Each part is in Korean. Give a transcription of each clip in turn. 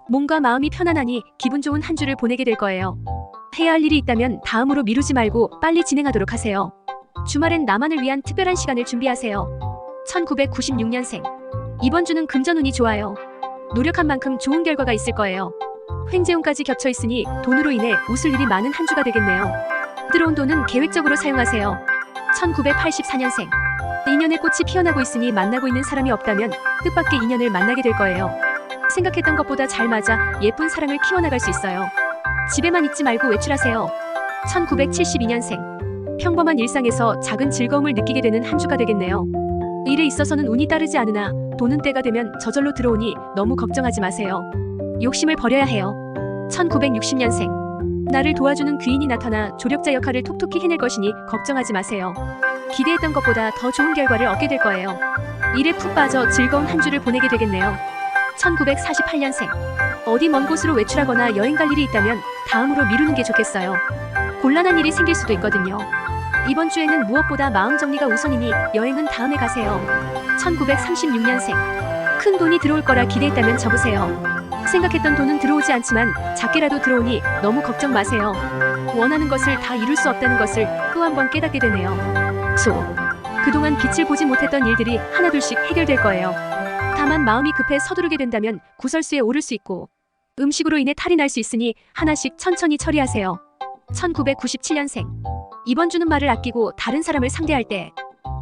몸과 마음이 편안하니 기분 좋은 한 주를 보내게 될 거예요. 해야 할 일이 있다면 다음으로 미루지 말고 빨리 진행하도록 하세요. 주말엔 나만을 위한 특별한 시간을 준비하세요. 1996년생. 이번 주는 금전운이 좋아요. 노력한 만큼 좋은 결과가 있을 거예요. 횡재운까지 겹쳐 있으니 돈으로 인해 웃을 일이 많은 한 주가 되겠네요. 들어온 돈은 계획적으로 사용하세요. 1984년생. 인연의 꽃이 피어나고 있으니 만나고 있는 사람이 없다면 뜻밖의 인연을 만나게 될 거예요. 생각했던 것보다 잘 맞아 예쁜 사랑을 키워나갈 수 있어요. 집에만 있지 말고 외출하세요. 1972년생. 평범한 일상에서 작은 즐거움을 느끼게 되는 한 주가 되겠네요. 일에 있어서는 운이 따르지 않으나 돈은 때가 되면 저절로 들어오니 너무 걱정하지 마세요. 욕심을 버려야 해요. 1960년생. 나를 도와주는 귀인이 나타나 조력자 역할을 톡톡히 해낼 것이니 걱정하지 마세요. 기대했던 것보다 더 좋은 결과를 얻게 될 거예요. 일에 푹 빠져 즐거운 한 주를 보내게 되겠네요. 1948년생. 어디 먼 곳으로 외출하거나 여행 갈 일이 있다면 다음으로 미루는 게 좋겠어요. 곤란한 일이 생길 수도 있거든요. 이번 주에는 무엇보다 마음 정리가 우선이니 여행은 다음에 가세요. 1936년생. 큰 돈이 들어올 거라 기대했다면 접으세요. 생각했던 돈은 들어오지 않지만 작게라도 들어오니 너무 걱정 마세요. 원하는 것을 다 이룰 수 없다는 것을 또 한 번 깨닫게 되네요. 그동안 빛을 보지 못했던 일들이 하나둘씩 해결될 거예요. 다만 마음이 급해 서두르게 된다면 구설수에 오를 수 있고 음식으로 인해 탈이 날 수 있으니 하나씩 천천히 처리하세요. 1997년생. 이번 주는 말을 아끼고 다른 사람을 상대할 때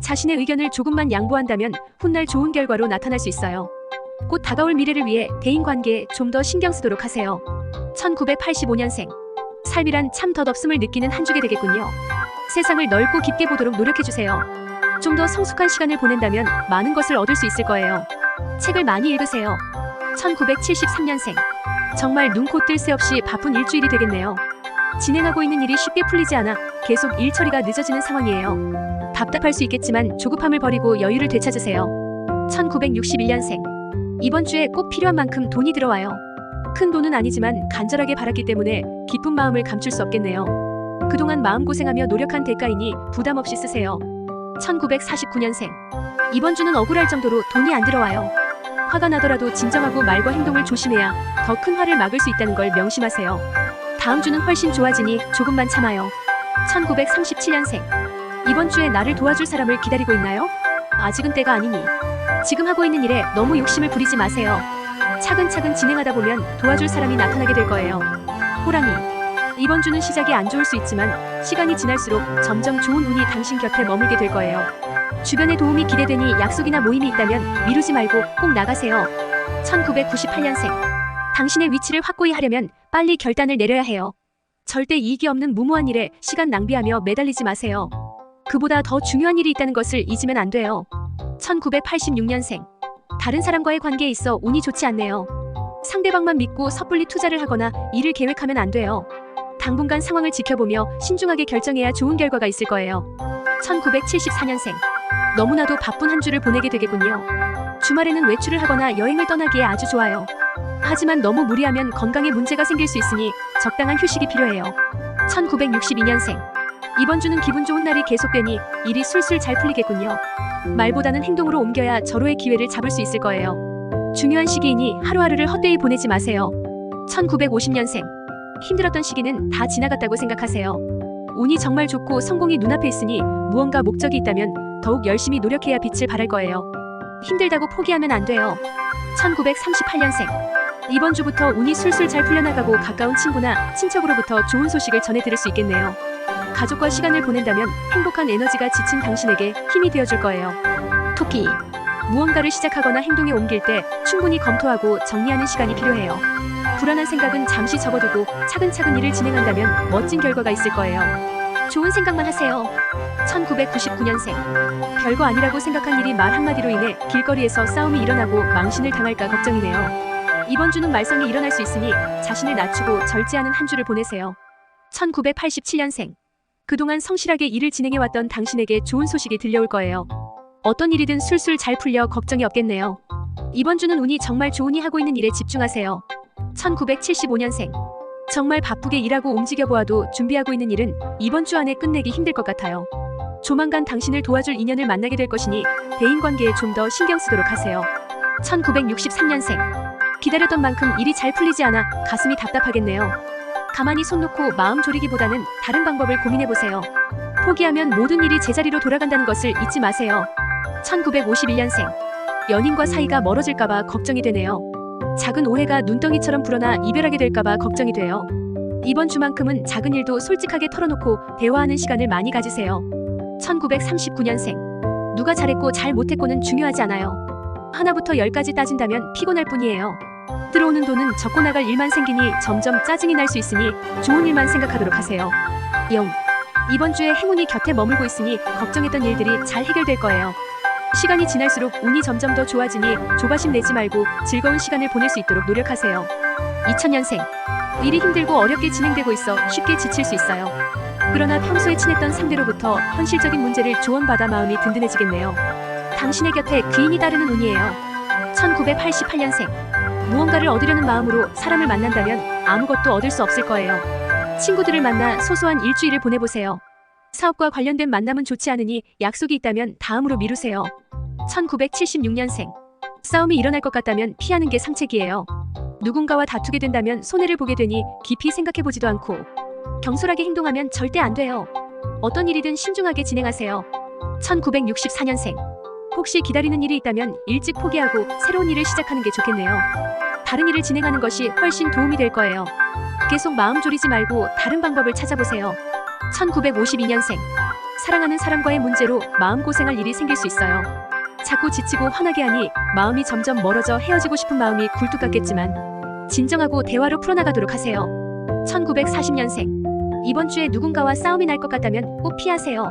자신의 의견을 조금만 양보한다면 훗날 좋은 결과로 나타날 수 있어요. 곧 다가올 미래를 위해 대인관계에 좀 더 신경 쓰도록 하세요. 1985년생. 삶이란 참 덧없음을 느끼는 한 주게 되겠군요. 세상을 넓고 깊게 보도록 노력해주세요. 좀 더 성숙한 시간을 보낸다면 많은 것을 얻을 수 있을 거예요. 책을 많이 읽으세요. 1973년생. 정말 눈코 뜰 새 없이 바쁜 일주일이 되겠네요. 진행하고 있는 일이 쉽게 풀리지 않아 계속 일 처리가 늦어지는 상황이에요. 답답할 수 있겠지만 조급함을 버리고 여유를 되찾으세요. 1961년생. 이번 주에 꼭 필요한 만큼 돈이 들어와요. 큰 돈은 아니지만 간절하게 바랐기 때문에 기쁜 마음을 감출 수 없겠네요. 그동안 마음고생하며 노력한 대가이니 부담 없이 쓰세요. 1949년생. 이번 주는 억울할 정도로 돈이 안 들어와요. 화가 나더라도 진정하고 말과 행동을 조심해야 더 큰 화를 막을 수 있다는 걸 명심하세요. 다음 주는 훨씬 좋아지니 조금만 참아요. 1937년생. 이번 주에 나를 도와줄 사람을 기다리고 있나요? 아직은 때가 아니니 지금 하고 있는 일에 너무 욕심을 부리지 마세요. 차근차근 진행하다 보면 도와줄 사람이 나타나게 될 거예요. 호랑이. 이번 주는 시작이 안 좋을 수 있지만 시간이 지날수록 점점 좋은 운이 당신 곁에 머물게 될 거예요. 주변의 도움이 기대되니 약속이나 모임이 있다면 미루지 말고 꼭 나가세요. 1998년생. 당신의 위치를 확고히 하려면 빨리 결단을 내려야 해요. 절대 이익이 없는 무모한 일에 시간 낭비하며 매달리지 마세요. 그보다 더 중요한 일이 있다는 것을 잊으면 안 돼요. 1986년생. 다른 사람과의 관계에 있어 운이 좋지 않네요. 상대방만 믿고 섣불리 투자를 하거나 일을 계획하면 안 돼요. 당분간 상황을 지켜보며 신중하게 결정해야 좋은 결과가 있을 거예요. 1974년생. 너무나도 바쁜 한 주를 보내게 되겠군요. 주말에는 외출을 하거나 여행을 떠나기에 아주 좋아요. 하지만 너무 무리하면 건강에 문제가 생길 수 있으니 적당한 휴식이 필요해요. 1962년생. 이번 주는 기분 좋은 날이 계속되니 일이 술술 잘 풀리겠군요. 말보다는 행동으로 옮겨야 절호의 기회를 잡을 수 있을 거예요. 중요한 시기이니 하루하루를 헛되이 보내지 마세요. 1950년생. 힘들었던 시기는 다 지나갔다고 생각하세요. 운이 정말 좋고 성공이 눈앞에 있으니 무언가 목적이 있다면 더욱 열심히 노력해야 빛을 발할 거예요. 힘들다고 포기하면 안 돼요. 1938년생. 이번 주부터 운이 술술 잘 풀려나가고 가까운 친구나 친척으로부터 좋은 소식을 전해 들을 수 있겠네요. 가족과 시간을 보낸다면 행복한 에너지가 지친 당신에게 힘이 되어줄 거예요. 토끼. 무언가를 시작하거나 행동에 옮길 때 충분히 검토하고 정리하는 시간이 필요해요. 불안한 생각은 잠시 접어두고 차근차근 일을 진행한다면 멋진 결과가 있을 거예요. 좋은 생각만 하세요. 1999년생. 별거 아니라고 생각한 일이 말 한마디로 인해 길거리에서 싸움이 일어나고 망신을 당할까 걱정이네요. 이번 주는 말썽이 일어날 수 있으니 자신을 낮추고 절제하는 한 주를 보내세요. 1987년생. 그동안 성실하게 일을 진행해왔던 당신에게 좋은 소식이 들려올 거예요. 어떤 일이든 술술 잘 풀려 걱정이 없겠네요. 이번 주는 운이 정말 좋으니 하고 있는 일에 집중하세요. 1975년생. 정말 바쁘게 일하고 움직여보아도 준비하고 있는 일은 이번 주 안에 끝내기 힘들 것 같아요. 조만간 당신을 도와줄 인연을 만나게 될 것이니 대인관계에 좀 더 신경 쓰도록 하세요. 1963년생. 기다렸던 만큼 일이 잘 풀리지 않아 가슴이 답답하겠네요. 가만히 손 놓고 마음 졸이기보다는 다른 방법을 고민해보세요. 포기하면 모든 일이 제자리로 돌아간다는 것을 잊지 마세요. 1951년생. 연인과 사이가 멀어질까봐 걱정이 되네요. 작은 오해가 눈덩이처럼 불어나 이별하게 될까봐 걱정이 돼요. 이번 주만큼은 작은 일도 솔직하게 털어놓고 대화하는 시간을 많이 가지세요. 1939년생. 누가 잘했고 잘 못했고는 중요하지 않아요. 하나부터 열까지 따진다면 피곤할 뿐이에요. 들어오는 돈은 적고 나갈 일만 생기니 점점 짜증이 날 수 있으니 좋은 일만 생각하도록 하세요. 영. 이번 주에 행운이 곁에 머물고 있으니 걱정했던 일들이 잘 해결될 거예요. 시간이 지날수록 운이 점점 더 좋아지니 조바심 내지 말고 즐거운 시간을 보낼 수 있도록 노력하세요. 2000년생. 일이 힘들고 어렵게 진행되고 있어 쉽게 지칠 수 있어요. 그러나 평소에 친했던 상대로부터 현실적인 문제를 조언받아 마음이 든든해지겠네요. 당신의 곁에 귀인이 따르는 운이에요. 1988년생. 무언가를 얻으려는 마음으로 사람을 만난다면 아무것도 얻을 수 없을 거예요. 친구들을 만나 소소한 일주일을 보내보세요. 사업과 관련된 만남은 좋지 않으니 약속이 있다면 다음으로 미루세요. 1976년생. 싸움이 일어날 것 같다면 피하는 게 상책이에요. 누군가와 다투게 된다면 손해를 보게 되니 깊이 생각해보지도 않고 경솔하게 행동하면 절대 안 돼요. 어떤 일이든 신중하게 진행하세요. 1964년생. 혹시 기다리는 일이 있다면 일찍 포기하고 새로운 일을 시작하는 게 좋겠네요. 다른 일을 진행하는 것이 훨씬 도움이 될 거예요. 계속 마음 졸이지 말고 다른 방법을 찾아보세요. 1952년생. 사랑하는 사람과의 문제로 마음고생할 일이 생길 수 있어요. 자꾸 지치고 화나게 하니 마음이 점점 멀어져 헤어지고 싶은 마음이 굴뚝 같겠지만 진정하고 대화로 풀어나가도록 하세요. 1940년생. 이번 주에 누군가와 싸움이 날 것 같다면 꼭 피하세요.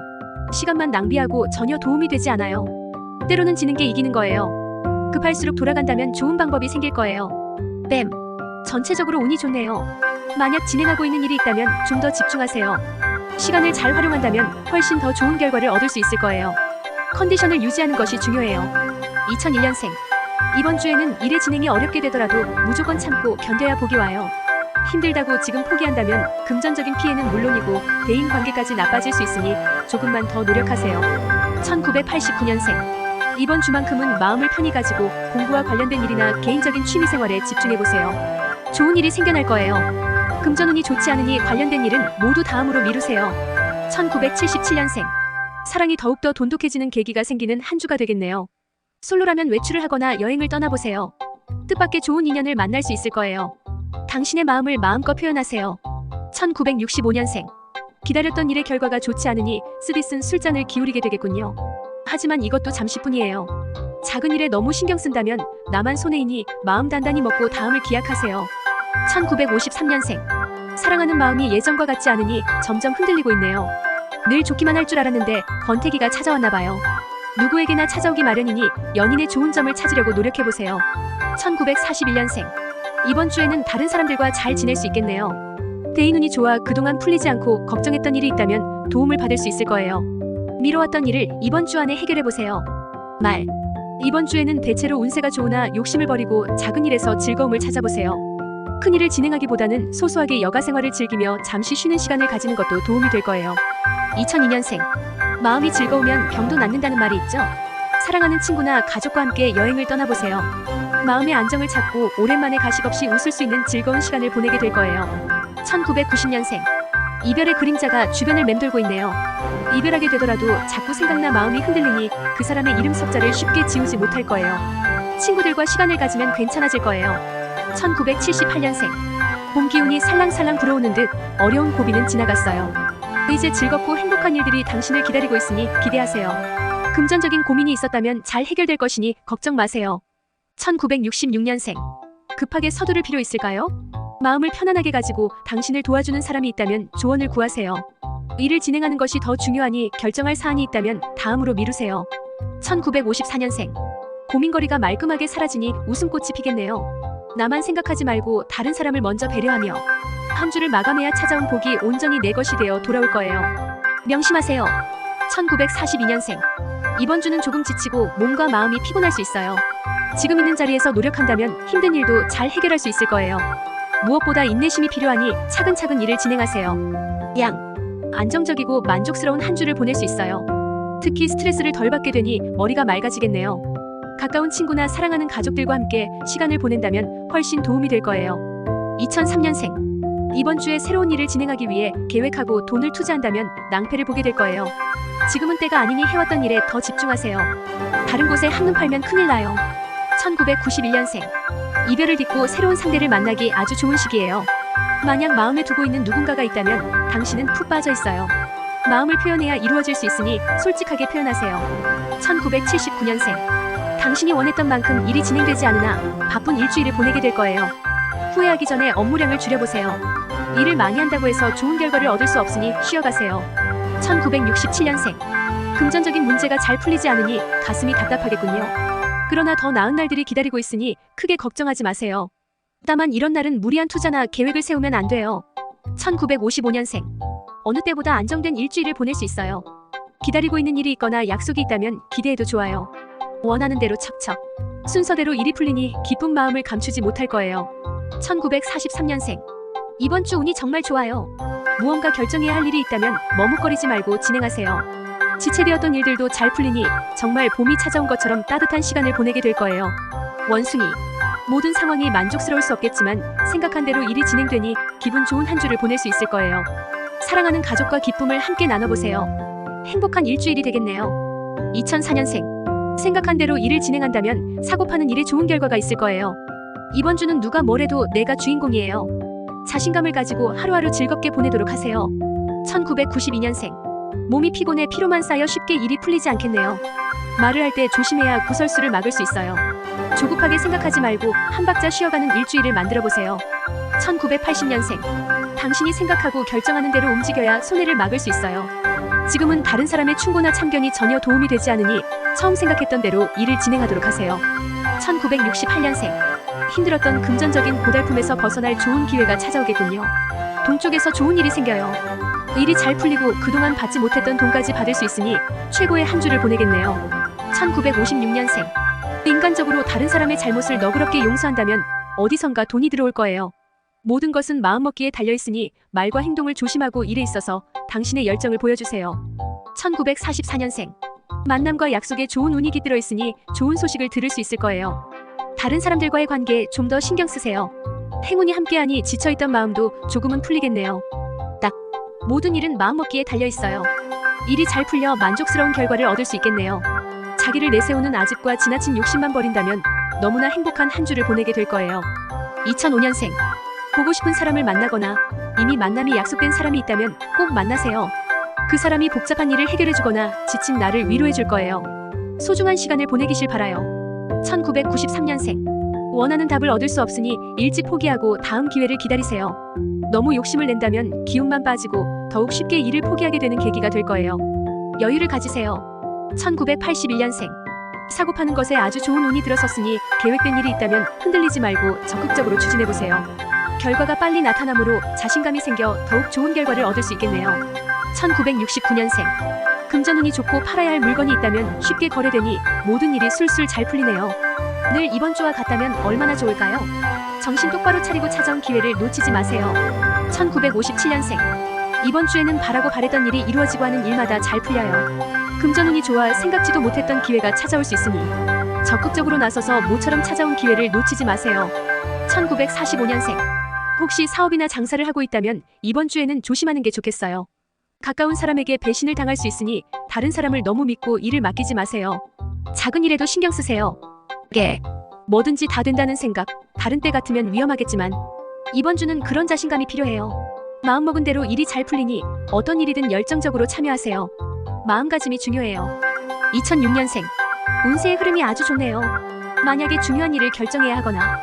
시간만 낭비하고 전혀 도움이 되지 않아요. 때로는 지는 게 이기는 거예요. 급할수록 돌아간다면 좋은 방법이 생길 거예요. 뱀. 전체적으로 운이 좋네요. 만약 진행하고 있는 일이 있다면 좀 더 집중하세요. 시간을 잘 활용한다면 훨씬 더 좋은 결과를 얻을 수 있을 거예요. 컨디션을 유지하는 것이 중요해요. 2001년생. 이번 주에는 일의 진행이 어렵게 되더라도 무조건 참고 견뎌야 복이 와요. 힘들다고 지금 포기한다면 금전적인 피해는 물론이고 대인관계까지 나빠질 수 있으니 조금만 더 노력하세요. 1989년생. 이번 주만큼은 마음을 편히 가지고 공부와 관련된 일이나 개인적인 취미생활에 집중해보세요. 좋은 일이 생겨날 거예요. 금전운이 좋지 않으니 관련된 일은 모두 다음으로 미루세요. 1977년생. 사랑이 더욱더 돈독해지는 계기가 생기는 한 주가 되겠네요. 솔로라면 외출을 하거나 여행을 떠나보세요. 뜻밖의 좋은 인연을 만날 수 있을 거예요. 당신의 마음을 마음껏 표현하세요. 1965년생. 기다렸던 일의 결과가 좋지 않으니 쓰디쓴 술잔을 기울이게 되겠군요. 하지만 이것도 잠시뿐이에요. 작은 일에 너무 신경 쓴다면 나만 손해이니 마음 단단히 먹고 다음을 기약하세요. 1953년생. 사랑하는 마음이 예전과 같지 않으니 점점 흔들리고 있네요. 늘 좋기만 할 줄 알았는데 권태기가 찾아왔나 봐요. 누구에게나 찾아오기 마련이니 연인의 좋은 점을 찾으려고 노력해보세요. 1941년생. 이번 주에는 다른 사람들과 잘 지낼 수 있겠네요. 대인운이 좋아 그동안 풀리지 않고 걱정했던 일이 있다면 도움을 받을 수 있을 거예요. 미뤄왔던 일을 이번 주 안에 해결해보세요. 말. 이번 주에는 대체로 운세가 좋으나 욕심을 버리고 작은 일에서 즐거움을 찾아보세요. 큰 일을 진행하기보다는 소소하게 여가 생활을 즐기며 잠시 쉬는 시간을 가지는 것도 도움이 될 거예요. 2002년생. 마음이 즐거우면 병도 낫는다는 말이 있죠. 사랑하는 친구나 가족과 함께 여행을 떠나보세요. 마음의 안정을 찾고 오랜만에 가식 없이 웃을 수 있는 즐거운 시간을 보내게 될 거예요. 1990년생. 이별의 그림자가 주변을 맴돌고 있네요. 이별하게 되더라도 자꾸 생각나 마음이 흔들리니 그 사람의 이름 석자를 쉽게 지우지 못할 거예요. 친구들과 시간을 가지면 괜찮아질 거예요. 1978년생. 봄 기운이 살랑살랑 불어오는 듯 어려운 고비는 지나갔어요. 이제 즐겁고 행복한 일들이 당신을 기다리고 있으니 기대하세요. 금전적인 고민이 있었다면 잘 해결될 것이니 걱정 마세요. 1966년생. 급하게 서두를 필요 있을까요? 마음을 편안하게 가지고 당신을 도와주는 사람이 있다면 조언을 구하세요. 일을 진행하는 것이 더 중요하니 결정할 사안이 있다면 다음으로 미루세요. 1954년생. 고민거리가 말끔하게 사라지니 웃음꽃이 피겠네요. 나만 생각하지 말고 다른 사람을 먼저 배려하며 한 주를 마감해야 찾아온 복이 온전히 내 것이 되어 돌아올 거예요. 명심하세요. 1942년생. 이번 주는 조금 지치고 몸과 마음이 피곤할 수 있어요. 지금 있는 자리에서 노력한다면 힘든 일도 잘 해결할 수 있을 거예요. 무엇보다 인내심이 필요하니 차근차근 일을 진행하세요. 양. 안정적이고 만족스러운 한 주를 보낼 수 있어요. 특히 스트레스를 덜 받게 되니 머리가 맑아지겠네요. 가까운 친구나 사랑하는 가족들과 함께 시간을 보낸다면 훨씬 도움이 될 거예요. 2003년생. 이번 주에 새로운 일을 진행하기 위해 계획하고 돈을 투자한다면 낭패를 보게 될 거예요. 지금은 때가 아니니 해왔던 일에 더 집중하세요. 다른 곳에 한눈 팔면 큰일 나요. 1991년생. 이별을 딛고 새로운 상대를 만나기 아주 좋은 시기예요. 만약 마음에 두고 있는 누군가가 있다면 당신은 푹 빠져 있어요. 마음을 표현해야 이루어질 수 있으니 솔직하게 표현하세요. 1979년생. 당신이 원했던 만큼 일이 진행되지 않으나 바쁜 일주일을 보내게 될 거예요. 후회하기 전에 업무량을 줄여보세요. 일을 많이 한다고 해서 좋은 결과를 얻을 수 없으니 쉬어가세요. 1967년생. 금전적인 문제가 잘 풀리지 않으니 가슴이 답답하겠군요. 그러나 더 나은 날들이 기다리고 있으니 크게 걱정하지 마세요. 다만 이런 날은 무리한 투자나 계획을 세우면 안 돼요. 1955년생. 어느 때보다 안정된 일주일을 보낼 수 있어요. 기다리고 있는 일이 있거나 약속이 있다면 기대해도 좋아요. 원하는 대로 척척. 순서대로 일이 풀리니 기쁜 마음을 감추지 못할 거예요. 1943년생. 이번 주 운이 정말 좋아요. 무언가 결정해야 할 일이 있다면 머뭇거리지 말고 진행하세요. 지체되었던 일들도 잘 풀리니 정말 봄이 찾아온 것처럼 따뜻한 시간을 보내게 될 거예요. 원숭이. 모든 상황이 만족스러울 수 없겠지만 생각한 대로 일이 진행되니 기분 좋은 한 주를 보낼 수 있을 거예요. 사랑하는 가족과 기쁨을 함께 나눠보세요. 행복한 일주일이 되겠네요. 2004년생. 생각한 대로 일을 진행한다면 사고 파는 일에 좋은 결과가 있을 거예요. 이번 주는 누가 뭐래도 내가 주인공이에요. 자신감을 가지고 하루하루 즐겁게 보내도록 하세요. 1992년생. 몸이 피곤해 피로만 쌓여 쉽게 일이 풀리지 않겠네요. 말을 할 때 조심해야 구설수를 막을 수 있어요. 조급하게 생각하지 말고 한 박자 쉬어가는 일주일을 만들어보세요. 1980년생. 당신이 생각하고 결정하는 대로 움직여야 손해를 막을 수 있어요. 지금은 다른 사람의 충고나 참견이 전혀 도움이 되지 않으니 처음 생각했던 대로 일을 진행하도록 하세요. 1968년생. 힘들었던 금전적인 고달픔에서 벗어날 좋은 기회가 찾아오겠군요. 동쪽에서 좋은 일이 생겨요. 일이 잘 풀리고 그동안 받지 못했던 돈까지 받을 수 있으니 최고의 한 주를 보내겠네요. 1956년생. 인간적으로 다른 사람의 잘못을 너그럽게 용서한다면 어디선가 돈이 들어올 거예요. 모든 것은 마음먹기에 달려있으니 말과 행동을 조심하고 일에 있어서 당신의 열정을 보여주세요. 1944년생. 만남과 약속에 좋은 운이 깃들어 있으니 좋은 소식을 들을 수 있을 거예요. 다른 사람들과의 관계에 좀 더 신경 쓰세요. 행운이 함께하니 지쳐있던 마음도 조금은 풀리겠네요. 딱. 모든 일은 마음먹기에 달려있어요. 일이 잘 풀려 만족스러운 결과를 얻을 수 있겠네요. 자기를 내세우는 아집과 지나친 욕심만 버린다면 너무나 행복한 한 주를 보내게 될 거예요. 2005년생. 보고 싶은 사람을 만나거나 이미 만남이 약속된 사람이 있다면 꼭 만나세요. 그 사람이 복잡한 일을 해결해주거나 지친 나를 위로해줄 거예요. 소중한 시간을 보내기실 바라요. 1993년생. 원하는 답을 얻을 수 없으니 일찍 포기하고 다음 기회를 기다리세요. 너무 욕심을 낸다면 기운만 빠지고 더욱 쉽게 일을 포기하게 되는 계기가 될 거예요. 여유를 가지세요. 1981년생. 사고 파는 것에 아주 좋은 운이 들어섰으니 계획된 일이 있다면 흔들리지 말고 적극적으로 추진해보세요. 결과가 빨리 나타나므로 자신감이 생겨 더욱 좋은 결과를 얻을 수 있겠네요. 1969년생. 금전운이 좋고 팔아야 할 물건이 있다면 쉽게 거래되니 모든 일이 술술 잘 풀리네요. 늘 이번 주와 같다면 얼마나 좋을까요? 정신 똑바로 차리고 찾아온 기회를 놓치지 마세요. 1957년생. 이번 주에는 바라고 바랬던 일이 이루어지고 하는 일마다 잘 풀려요. 금전운이 좋아 생각지도 못했던 기회가 찾아올 수 있으니 적극적으로 나서서 모처럼 찾아온 기회를 놓치지 마세요. 1945년생. 혹시 사업이나 장사를 하고 있다면 이번 주에는 조심하는 게 좋겠어요. 가까운 사람에게 배신을 당할 수 있으니 다른 사람을 너무 믿고 일을 맡기지 마세요. 작은 일에도 신경 쓰세요. 뭐든지 다 된다는 생각, 다른 때 같으면 위험하겠지만 이번 주는 그런 자신감이 필요해요. 마음먹은 대로 일이 잘 풀리니 어떤 일이든 열정적으로 참여하세요. 마음가짐이 중요해요. 2006년생. 운세의 흐름이 아주 좋네요. 만약에 중요한 일을 결정해야 하거나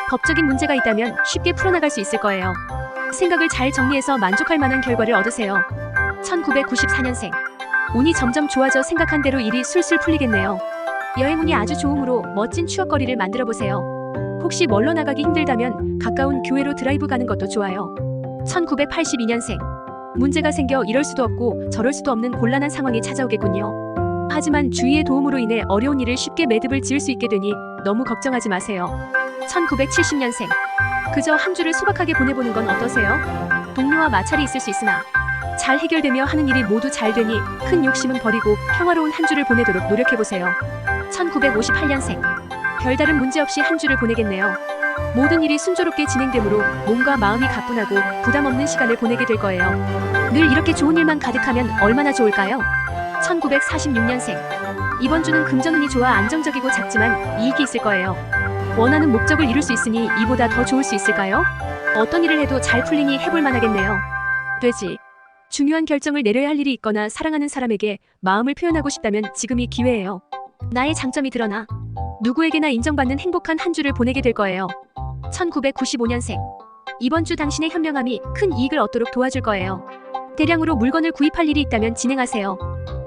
법적인 문제가 있다면 쉽게 풀어나갈 수 있을 거예요. 생각을 잘 정리해서 만족할 만한 결과를 얻으세요. 1994년생. 운이 점점 좋아져 생각한 대로 일이 술술 풀리겠네요. 여행운이 아주 좋으므로 멋진 추억거리를 만들어보세요. 혹시 멀러 나가기 힘들다면 가까운 교회로 드라이브 가는 것도 좋아요. 1982년생. 문제가 생겨 이럴 수도 없고 저럴 수도 없는 곤란한 상황이 찾아오겠군요. 하지만 주위의 도움으로 인해 어려운 일을 쉽게 매듭을 지을 수 있게 되니 너무 걱정하지 마세요. 1970년생. 그저 한 주를 소박하게 보내보는 건 어떠세요? 동료와 마찰이 있을 수 있으나 잘 해결되며 하는 일이 모두 잘 되니 큰 욕심은 버리고 평화로운 한 주를 보내도록 노력해보세요. 1958년생. 별다른 문제 없이 한 주를 보내겠네요. 모든 일이 순조롭게 진행되므로 몸과 마음이 가뿐하고 부담 없는 시간을 보내게 될 거예요. 늘 이렇게 좋은 일만 가득하면 얼마나 좋을까요? 1946년생. 이번 주는 금전운이 좋아 안정적이고 작지만 이익이 있을 거예요. 원하는 목적을 이룰 수 있으니 이보다 더 좋을 수 있을까요? 어떤 일을 해도 잘 풀리니 해볼 만하겠네요. 돼지. 중요한 결정을 내려야 할 일이 있거나 사랑하는 사람에게 마음을 표현하고 싶다면 지금이 기회예요. 나의 장점이 드러나 누구에게나 인정받는 행복한 한 주를 보내게 될 거예요. 1995년생. 이번 주 당신의 현명함이 큰 이익을 얻도록 도와줄 거예요. 대량으로 물건을 구입할 일이 있다면 진행하세요.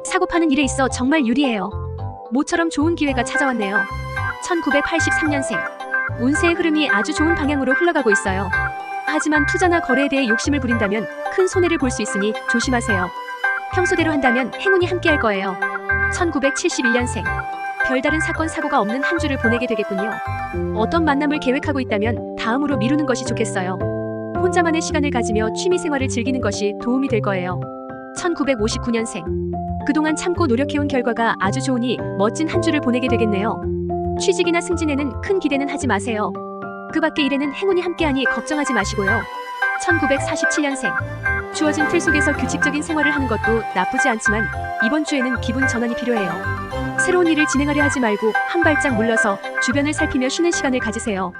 사고 파는 일에 있어 정말 유리해요. 모처럼 좋은 기회가 찾아왔네요. 1983년생. 운세의 흐름이 아주 좋은 방향으로 흘러가고 있어요. 하지만 투자나 거래에 대해 욕심을 부린다면 큰 손해를 볼 수 있으니 조심하세요. 평소대로 한다면 행운이 함께할 거예요. 1971년생. 별다른 사건 사고가 없는 한 주를 보내게 되겠군요. 어떤 만남을 계획하고 있다면 다음으로 미루는 것이 좋겠어요. 혼자만의 시간을 가지며 취미 생활을 즐기는 것이 도움이 될 거예요. 1959년생. 그동안 참고 노력해온 결과가 아주 좋으니 멋진 한 주를 보내게 되겠네요. 취직이나 승진에는 큰 기대는 하지 마세요. 그 밖의 일에는 행운이 함께하니 걱정하지 마시고요. 1947년생. 주어진 틀 속에서 규칙적인 생활을 하는 것도 나쁘지 않지만 이번 주에는 기분 전환이 필요해요. 새로운 일을 진행하려 하지 말고 한 발짝 물러서 주변을 살피며 쉬는 시간을 가지세요.